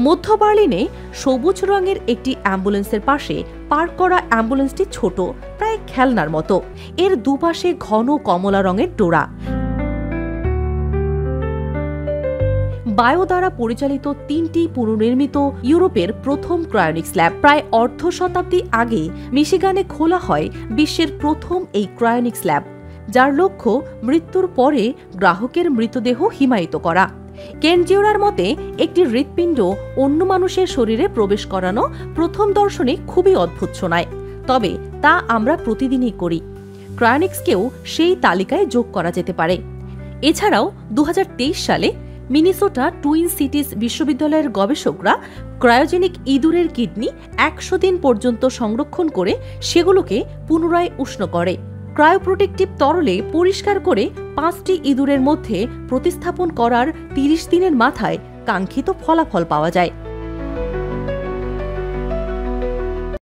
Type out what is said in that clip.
মধ্য বার্লিনে সবুজ রঙের একটি অ্যাম্বুলেন্সের পাশে পার্ক করা অ্যাম্বুলেন্সটি ছোট, প্রায় খেলনার মতো। এর দুপাশে ঘন কমলা রঙের ডোরা। বায়ো দ্বারা পরিচালিত 3টি পুনর্নির্মিত ইউরোপের প্রথম ক্রায়োনিক্স ল্যাব। প্রায় অর্ধ শতাব্দী আগে মিশিগানে খোলা হয় বিশ্বের প্রথম এই ক্রায়োনিক্স ল্যাব, যার লক্ষ্য মৃত্যুর পরে গ্রাহকের মৃতদেহ হিমায়িত করা। কেনজিওরার মতে একটি হৃৎপিণ্ড অন্য মানুষের শরীরে প্রবেশ করানো প্রথম দর্শনে খুবই অদ্ভুত শোনায়, তবে তা আমরা প্রতিদিনই করি। ক্রায়োনিক্সকেও সেই তালিকায় যোগ করা যেতে পারে। এছাড়াও 2023 সালে মিনেসোটা টুইন সিটিজ বিশ্ববিদ্যালয়ের গবেষকরা ক্রায়োজেনিক ইঁদুরের কিডনি 100 দিন পর্যন্ত সংরক্ষণ করে সেগুলোকে পুনরায় উষ্ণ করে। ক্রায়োপ্রোটেক্টিভ তরলে পরিষ্কার করে 5টি ইঁদুরের মধ্যে প্রতিস্থাপন করার 30 দিনের মাথায় কাঙ্ক্ষিত ফলাফল পাওয়া যায়।